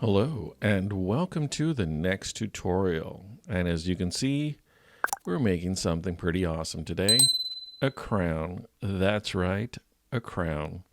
Hello and welcome to the next tutorial. And as you can see, we're making something pretty awesome today. A crown. That's right, a crown.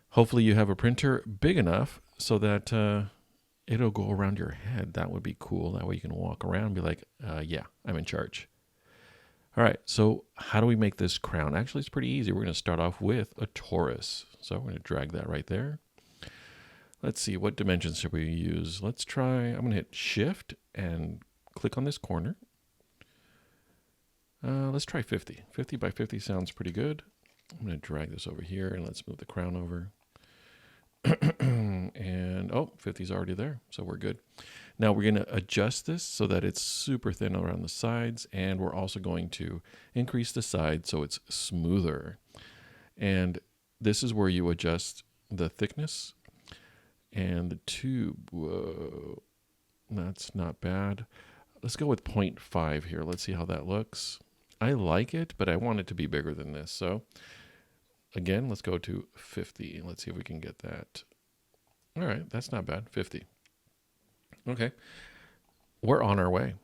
Hopefully you have a printer big enough so that it'll go around your head. That would be cool. That way you can walk around and be like, yeah, I'm in charge. All right, so how do we make this crown? Actually, it's pretty easy. We're going to start off with a torus. So we're going to drag that right there. Let's see, what dimensions should we use? Let's try, I'm going to hit Shift and click on this corner. Let's try 50. 50 by 50 sounds pretty good. I'm going to drag this over here and let's move the crown over. And, 50 is already there, so we're good. Now we're going to adjust this so that it's super thin around the sides, and we're also going to increase the sides so it's smoother. And this is where you adjust the thickness. And the tube, whoa, that's not bad. Let's go with 0.5 here. Let's see how that looks. I like it, but I want it to be bigger than this. So again, let's go to 50. Let's see if we can get that. All right, that's not bad, 50. Okay, we're on our way.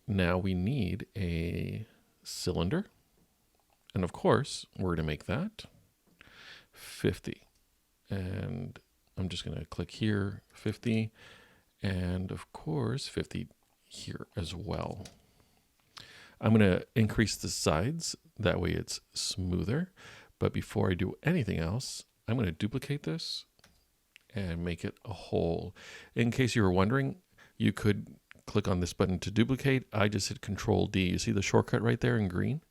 Now we need a cylinder. And of course, we're going to make that 50. And I'm just going to click here, 50, and of course 50 here as well. I'm going to increase the sides, that way it's smoother. But before I do anything else, I'm going to duplicate this and make it a whole. In case you were wondering, you could click on this button to duplicate. I just hit Control D. You see the shortcut right there in green?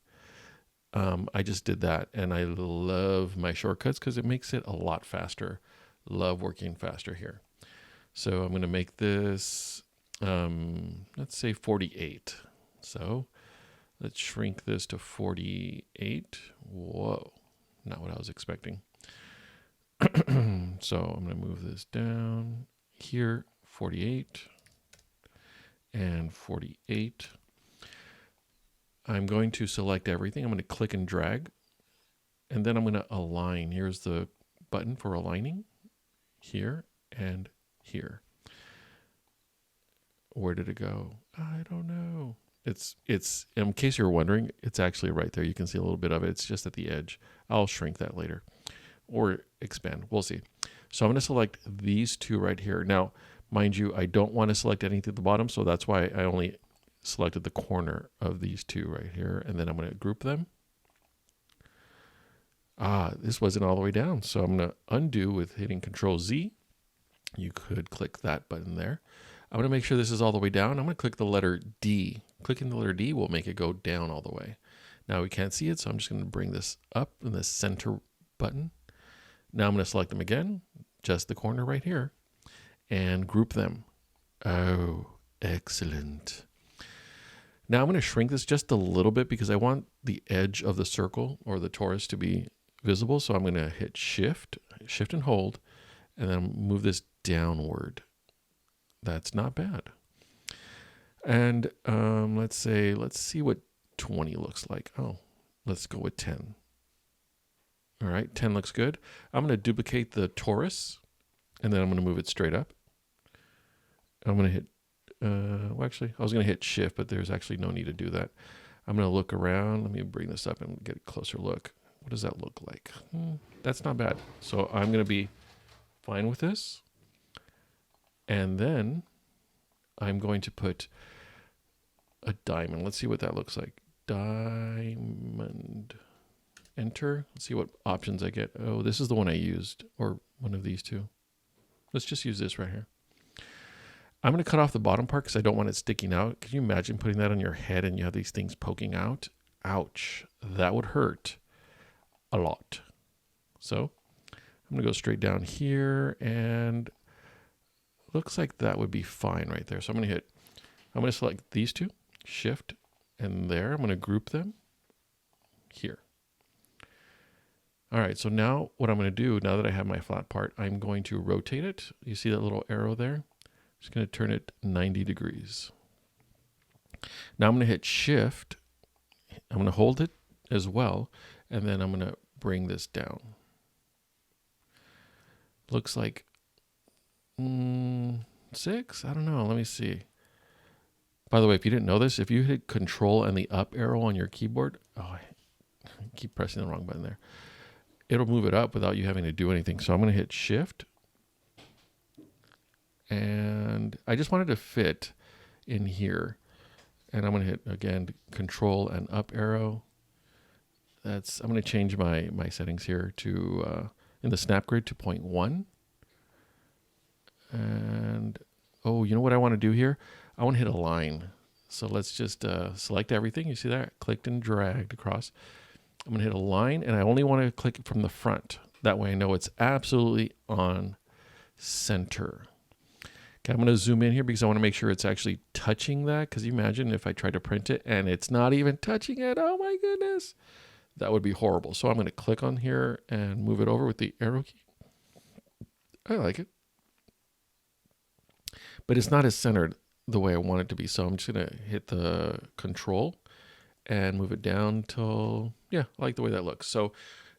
I just did that, and I love my shortcuts because it makes it a lot faster. Love working faster here. So I'm going to make this, let's say 48. So let's shrink this to 48. Whoa, not what I was expecting. So I'm going to move this down here, 48 and 48. I'm going to select everything. I'm going to click and drag, and then I'm going to align. Here's the button for aligning. Here and here. Where did it go? I don't know. It's in case you're wondering, it's actually right there. You can see a little bit of it. It's just at the edge. I'll shrink that later or expand. We'll see. So I'm going to select these two right here. Now, mind you, I don't want to select anything at the bottom, so that's why I only selected the corner of these two right here, and then I'm going to group them. This wasn't all the way down. So I'm going to undo with hitting Control Z. You could click that button there. I'm going to make sure this is all the way down. I'm going to click the letter D. Clicking the letter D will make it go down all the way. Now we can't see it, so I'm just going to bring this up in the center button. Now I'm going to select them again, just the corner right here, and group them. Oh, excellent. Now I'm going to shrink this just a little bit because I want the edge of the circle or the torus to be visible. So I'm going to hit shift and hold, and then move this downward. That's not bad. And let's see what 20 looks like. Oh, let's go with 10. All right, 10 looks good. I'm going to duplicate the torus, and then I'm going to move it straight up. I'm going to hit, actually, I was going to hit shift, but there's actually no need to do that. I'm going to look around. Let me bring this up and get a closer look. What does that look like? That's not bad. So I'm going to be fine with this. And then I'm going to put a diamond. Let's see what that looks like. Diamond. Enter. Let's see what options I get. Oh, this is the one I used, or one of these two. Let's just use this right here. I'm going to cut off the bottom part because I don't want it sticking out. Can you imagine putting that on your head and you have these things poking out? Ouch. That would hurt a lot. So I'm going to go straight down here, and looks like that would be fine right there. So I'm going to select these two, shift, and there. I'm going to group them here. All right, so now what I'm going to do, now that I have my flat part, I'm going to rotate it. You see that little arrow there? Just going to turn it 90 degrees. Now I'm going to hit shift. I'm going to hold it as well, and then I'm going to bring this down. Looks like 6? I don't know. Let me see. By the way, if you didn't know this, if you hit Control and the up arrow on your keyboard, I keep pressing the wrong button there. It'll move it up without you having to do anything. So I'm going to hit Shift. And I just wanted to fit in here. And I'm going to hit, again, Control and up arrow. I'm going to change my settings here to, in the snap grid, to 0.1. And, oh, you know what I want to do here? I want to hit Align. So let's just select everything. You see that? Clicked and dragged across. I'm going to hit Align, and I only want to click it from the front. That way I know it's absolutely on center. Okay, I'm going to zoom in here because I want to make sure it's actually touching that. Because you imagine if I try to print it and it's not even touching it. Oh my goodness. That would be horrible. So I'm going to click on here and move it over with the arrow key. I like it. But it's not as centered the way I want it to be. So I'm just going to hit the Control and move it down till, yeah, I like the way that looks. So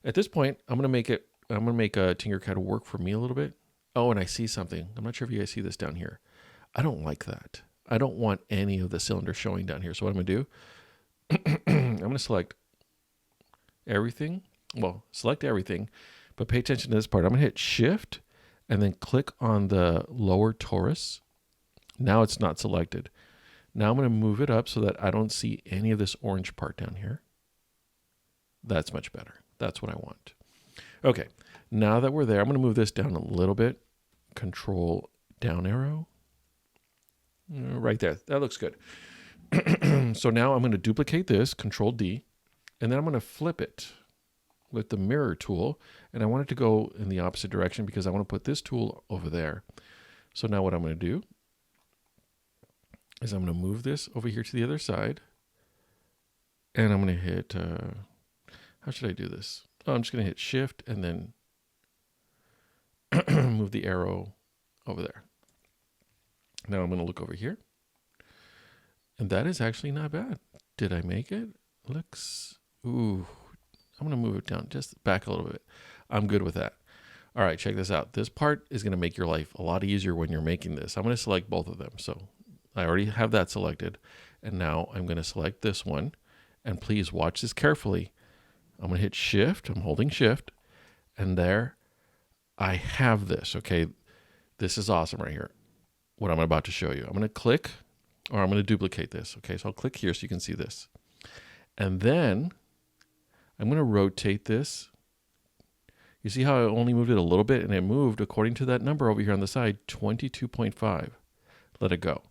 at this point, I'm going to make Tinkercad work for me a little bit. Oh, and I see something. I'm not sure if you guys see this down here. I don't like that. I don't want any of the cylinders showing down here. So what I'm going to do, I'm going to select everything. Well, select everything, but pay attention to this part. I'm going to hit Shift and then click on the lower torus. Now it's not selected. Now I'm going to move it up so that I don't see any of this orange part down here. That's much better. That's what I want. Okay, now that we're there, I'm going to move this down a little bit. Control down arrow. Right there. That looks good. So now I'm going to duplicate this, Control D, and then I'm going to flip it with the mirror tool. And I want it to go in the opposite direction because I want to put this tool over there. So now what I'm going to do is I'm going to move this over here to the other side. And I'm going to hit, how should I do this? Oh, I'm just going to hit Shift and then move the arrow over there. Now I'm going to look over here. And that is actually not bad. Did I make it? Looks, ooh, I'm going to move it down just back a little bit. I'm good with that. All right, check this out. This part is going to make your life a lot easier when you're making this. I'm going to select both of them. So I already have that selected. And now I'm going to select this one. And please watch this carefully. I'm going to hit Shift. I'm holding Shift. And there I have this. Okay, this is awesome right here. What I'm about to show you. I'm going to click, or I'm going to duplicate this. Okay, so I'll click here so you can see this. And then I'm going to rotate this. You see how I only moved it a little bit, and it moved according to that number over here on the side, 22.5. Let it go.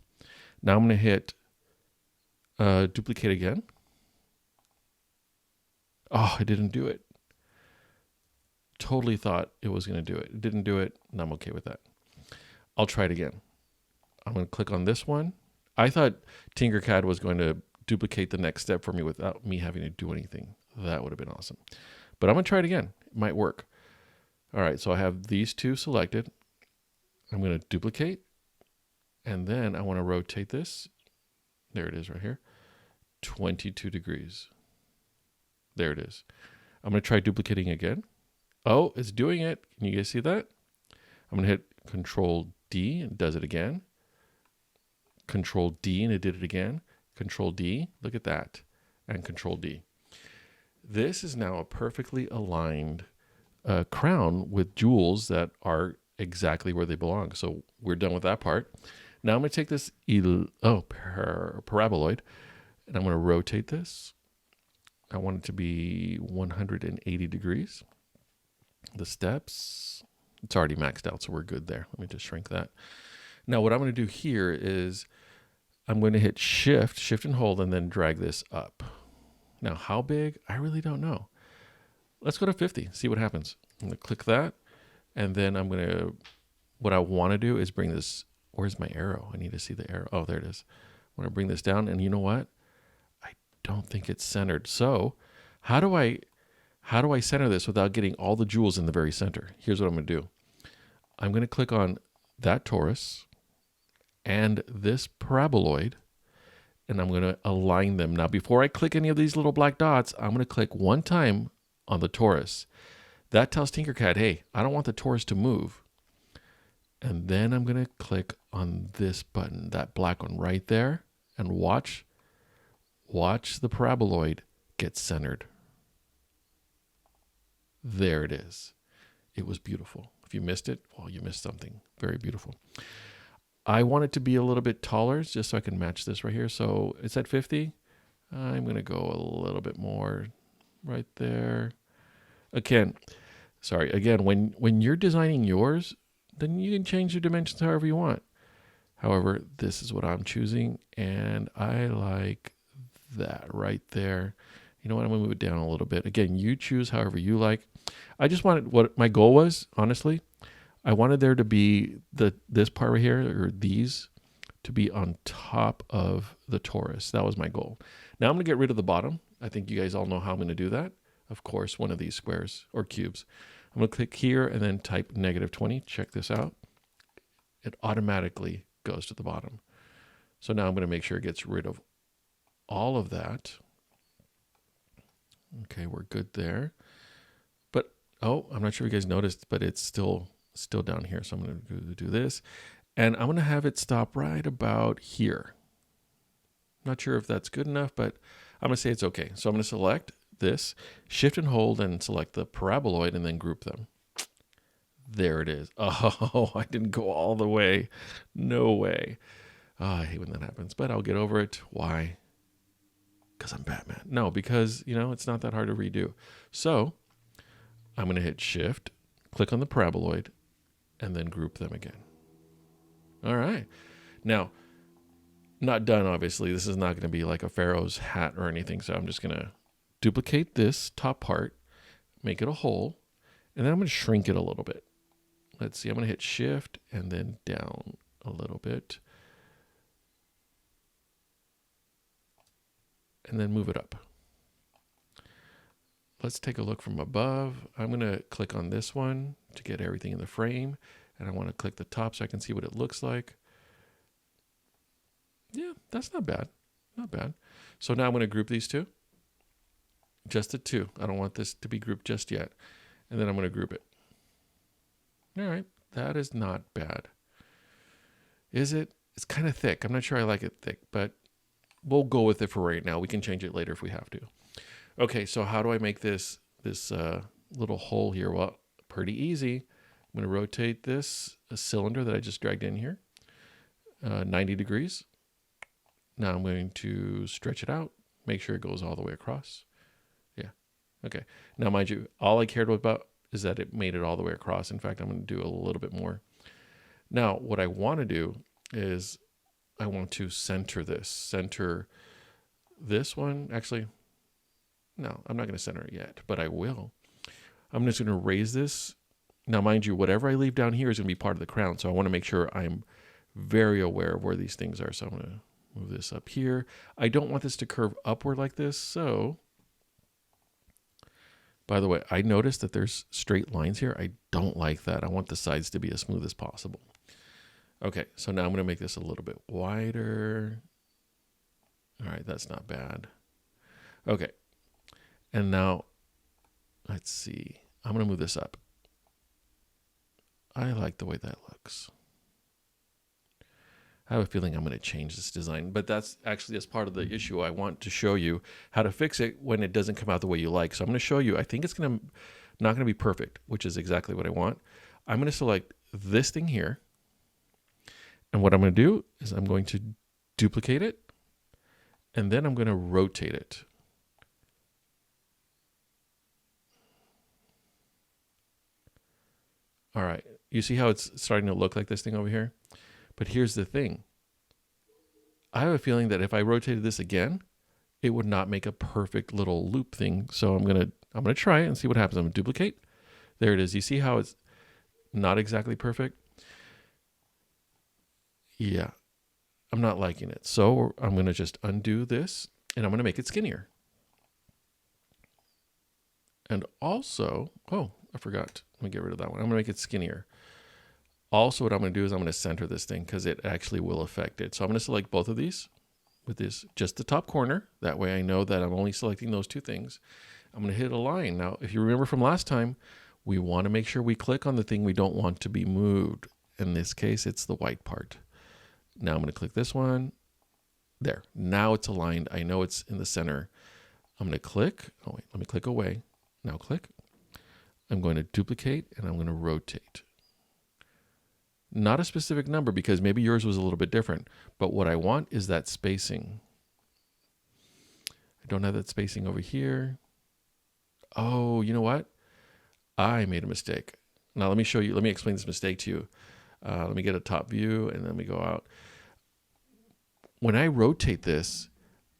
Now I'm going to hit duplicate again. Oh, I didn't do it. Totally thought it was going to do it. It didn't do it, and I'm okay with that. I'll try it again. I'm going to click on this one. I thought Tinkercad was going to duplicate the next step for me without me having to do anything. That would have been awesome. But I'm going to try it again. It might work. All right, so I have these two selected. I'm going to duplicate, and then I want to rotate this. There it is right here. 22 degrees. There it is. I'm going to try duplicating again. Oh, it's doing it. Can you guys see that? I'm going to hit Control D and it does it again. Control D and it did it again. Control D, look at that. And Control D. This is now a perfectly aligned crown with jewels that are exactly where they belong. So we're done with that part. Now I'm going to take this paraboloid and I'm going to rotate this. I want it to be 180 degrees. The steps, it's already maxed out, so we're good there. Let me just shrink that. Now what I'm going to do here is I'm going to hit shift and hold, and then drag this up. Now how big? I really don't know. Let's go to 50, see what happens. I'm going to click that, and then I'm going to, what I want to do is bring this, where's my arrow? I need to see the arrow. Oh, there it is. I want to bring this down, and you know what? I don't think it's centered. So how do I center this without getting all the jewels in the very center? Here's what I'm going to do. I'm going to click on that torus and this paraboloid, and I'm going to align them. Now, before I click any of these little black dots, I'm going to click one time on the torus. That tells Tinkercad, hey, I don't want the torus to move. And then I'm going to click on this button, that black one right there, and watch the paraboloid get centered. There it is. It was beautiful. If you missed it, well, you missed something very beautiful. I want it to be a little bit taller just so I can match this right here. So it's at 50. I'm going to go a little bit more right there. Again, when you're designing yours, then you can change your dimensions however you want. However, this is what I'm choosing, and I like that right there. You know what? I'm going to move it down a little bit. Again, you choose however you like. I just wanted, what my goal was, honestly, I wanted there to be this part right here, or these, to be on top of the torus. That was my goal. Now I'm going to get rid of the bottom. I think you guys all know how I'm going to do that. Of course, one of these squares or cubes. I'm going to click here and then type -20. Check this out. It automatically goes to the bottom. So now I'm going to make sure it gets rid of all of that. Okay, we're good there. But, oh, I'm not sure if you guys noticed, but it's still down here. So I'm going to do this. And I'm going to have it stop right about here. Not sure if that's good enough, but I'm going to say it's okay. So I'm going to select this, shift and hold, and select the paraboloid, and then group them. There it is. Oh, I didn't go all the way. No way. Oh, I hate when that happens, but I'll get over it. Why? Because I'm Batman. No, because, it's not that hard to redo. So I'm going to hit shift, click on the paraboloid, and then group them again. All right. Now, not done, obviously. This is not going to be like a pharaoh's hat or anything, so I'm just going to duplicate this top part, make it a hole, and then I'm going to shrink it a little bit. Let's see, I'm going to hit shift and then down a little bit. And then move it up. Let's take a look from above. I'm going to click on this one to get everything in the frame. And I want to click the top so I can see what it looks like. Yeah, that's not bad. Not bad. So now I'm going to group these two. Just the two. I don't want this to be grouped just yet. And then I'm going to group it. All right. That is not bad. Is it? It's kind of thick. I'm not sure I like it thick, but we'll go with it for right now. We can change it later if we have to. Okay, so how do I make this little hole here? Well, pretty easy. I'm going to rotate this cylinder that I just dragged in here 90 degrees. Now I'm going to stretch it out, make sure it goes all the way across. Yeah, okay. Now, mind you, all I cared about is that it made it all the way across. In fact, I'm going to do a little bit more. Now, what I want to do is I want to center this one. Actually, no, I'm not going to center it yet, but I will. I'm just going to raise this. Now, mind you, whatever I leave down here is going to be part of the crown. So I want to make sure I'm very aware of where these things are. So I'm going to move this up here. I don't want this to curve upward like this. So, by the way, I noticed that there's straight lines here. I don't like that. I want the sides to be as smooth as possible. Okay, so now I'm going to make this a little bit wider. All right, that's not bad. Okay, and now, let's see. I'm going to move this up. I like the way that looks. I have a feeling I'm going to change this design, but that's actually as part of the issue. I want to show you how to fix it when it doesn't come out the way you like. So I'm going to show you. I think it's not going to be perfect, which is exactly what I want. I'm going to select this thing here. And what I'm going to do is I'm going to duplicate it, and then I'm going to rotate it. All right. You see how it's starting to look like this thing over here? But here's the thing. I have a feeling that if I rotated this again, it would not make a perfect little loop thing. So I'm going to try it and see what happens. I'm going to duplicate. There it is. You see how it's not exactly perfect? Yeah, I'm not liking it. So I'm going to just undo this, and I'm going to make it skinnier. And also, oh, I forgot. Let me get rid of that one. I'm going to make it skinnier. Also, what I'm going to do is I'm going to center this thing because it actually will affect it. So I'm going to select both of these with this, just the top corner. That way I know that I'm only selecting those two things. I'm going to hit align. Now, if you remember from last time, we want to make sure we click on the thing we don't want to be moved. In this case, it's the white part. Now I'm going to click this one. There. Now it's aligned. I know it's in the center. I'm going to click. Oh, wait. Let me click away. Now click. I'm going to duplicate and I'm going to rotate. Not a specific number because maybe yours was a little bit different. But what I want is that spacing. I don't have that spacing over here. Oh, you know what? I made a mistake. Now let me show you. Let me explain this mistake to you. Let me get a top view and then we go out. When I rotate this,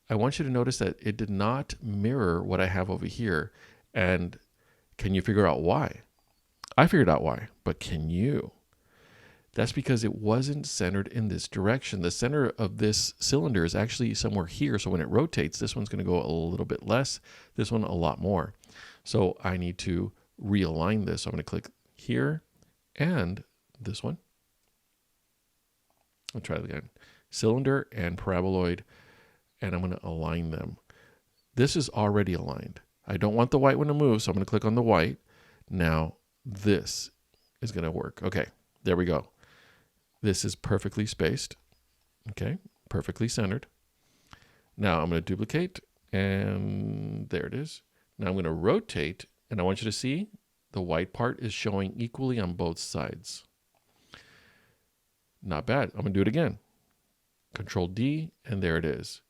I want you to notice that it did not mirror what I have over here. And can you figure out why? I figured out why, but can you? That's because it wasn't centered in this direction. The center of this cylinder is actually somewhere here. So when it rotates, this one's going to go a little bit less, this one a lot more. So I need to realign this. So I'm going to click here and this one. I'll try it again. Cylinder and paraboloid, and I'm going to align them. This is already aligned. I don't want the white one to move, so I'm going to click on the white. Now this is going to work. Okay, there we go. This is perfectly spaced. Okay, perfectly centered. Now I'm going to duplicate, and there it is. Now I'm going to rotate, and I want you to see the white part is showing equally on both sides. Not bad. I'm going to do it again. Control D, and there it is.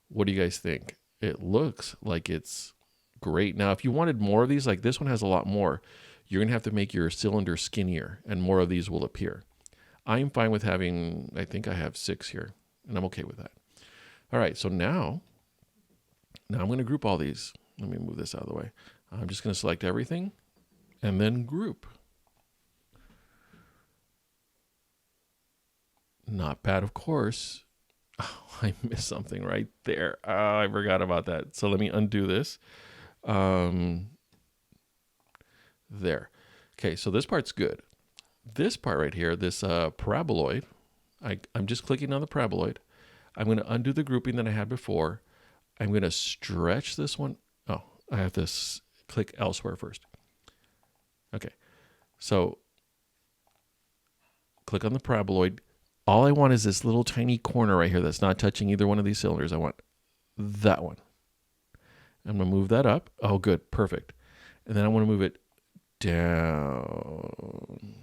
What do you guys think? It looks like it's great. Now, if you wanted more of these, like this one has a lot more, you're going to have to make your cylinder skinnier, and more of these will appear. I'm fine with having, I think I have 6 here, and I'm okay with that. All right, so now I'm going to group all these. Let me move this out of the way. I'm just going to select everything, and then group. Not bad, of course. Oh, I missed something right there. Oh, I forgot about that. So let me undo this. There. Okay, so this part's good. This part right here, this paraboloid, I'm just clicking on the paraboloid. I'm going to undo the grouping that I had before. I'm going to stretch this one. Oh, I have to click elsewhere first. Okay, so click on the paraboloid. All I want is this little tiny corner right here that's not touching either one of these cylinders. I want that one. I'm going to move that up. Oh, good. Perfect. And then I want to move it down.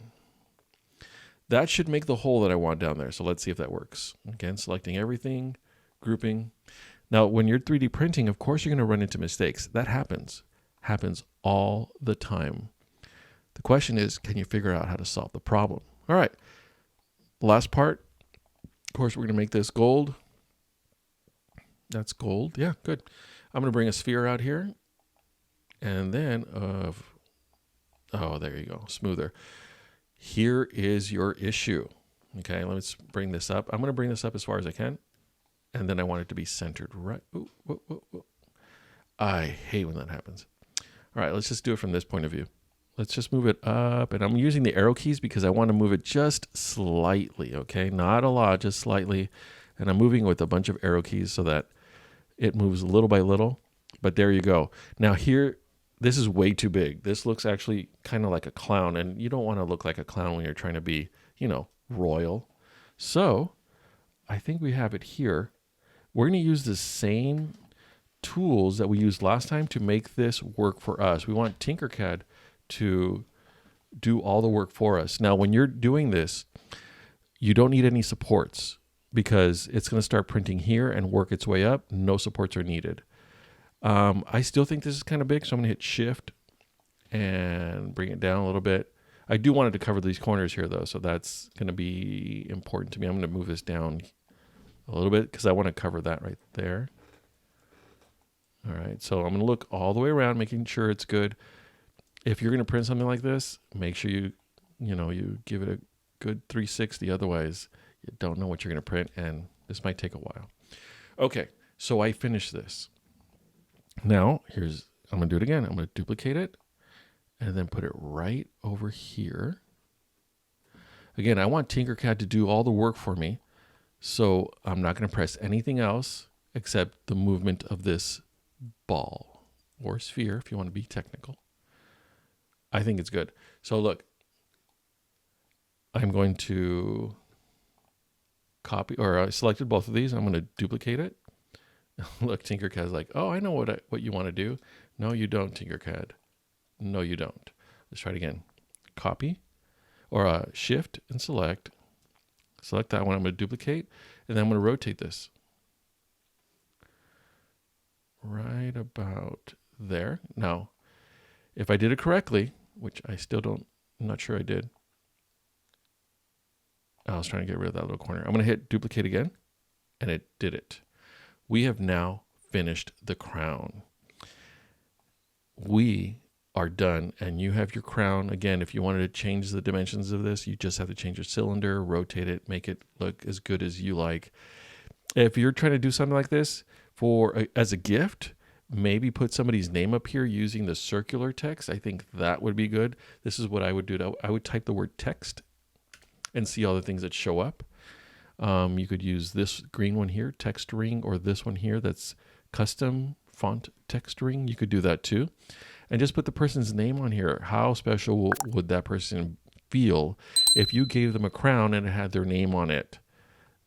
That should make the hole that I want down there. So let's see if that works. Again, selecting everything, grouping. Now, when you're 3D printing, of course, you're going to run into mistakes. That happens all the time. The question is, can you figure out how to solve the problem? All right. Last part, of course, we're going to make this gold. That's gold. Yeah, good. I'm going to bring a sphere out here. And then, oh, there you go, smoother. Here is your issue. Okay, let's bring this up. I'm going to bring this up as far as I can. And then I want it to be centered right. Ooh, whoa, whoa, whoa. I hate when that happens. All right, let's just do it from this point of view. Let's just move it up, and I'm using the arrow keys because I want to move it just slightly, okay? Not a lot, just slightly. And I'm moving with a bunch of arrow keys so that it moves little by little. But there you go. Now here, this is way too big. This looks actually kind of like a clown, and you don't want to look like a clown when you're trying to be, you know, royal. So I think we have it here. We're going to use the same tools that we used last time to make this work for us. We want Tinkercad to do all the work for us. Now, when you're doing this, you don't need any supports because it's going to start printing here and work its way up. No supports are needed. I still think this is kind of big, so I'm going to hit Shift and bring it down a little bit. I do want it to cover these corners here, though, so that's going to be important to me. I'm going to move this down a little bit because I want to cover that right there. All right, so I'm going to look all the way around, making sure it's good. If you're going to print something like this, make sure you give it a good 360. Otherwise, you don't know what you're going to print, and this might take a while. Okay, so I finished this. Now, I'm going to do it again. I'm going to duplicate it and then put it right over here. Again, I want Tinkercad to do all the work for me, so I'm not going to press anything else except the movement of this ball or sphere, if you want to be technical. I think it's good. So look, I'm going to copy, or I selected both of these. I'm going to duplicate it. Look, Tinkercad's like, oh, I know what you want to do. No, you don't, Tinkercad. No, you don't. Let's try it again. Copy, or shift and select. Select that one. I'm going to duplicate, and then I'm going to rotate this. Right about there. Now, if I did it correctly, which I still don't, I'm not sure I did. I was trying to get rid of that little corner. I'm going to hit duplicate again, and it did it. We have now finished the crown. We are done, and you have your crown. Again, if you wanted to change the dimensions of this, you just have to change your cylinder, rotate it, make it look as good as you like. If you're trying to do something like this as a gift, maybe put somebody's name up here using the circular text. I think that would be good. This is what I would do. I would type the word text and see all the things that show up. You could use this green one here, text ring, or this one here that's custom font text ring. You could do that too. And just put the person's name on here. How special would that person feel if you gave them a crown and it had their name on it?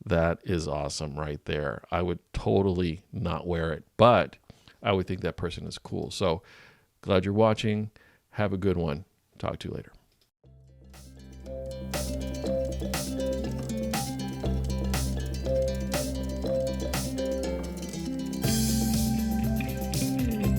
That is awesome right there. I would totally not wear it, but I would think that person is cool. So glad you're watching. Have a good one. Talk to you later.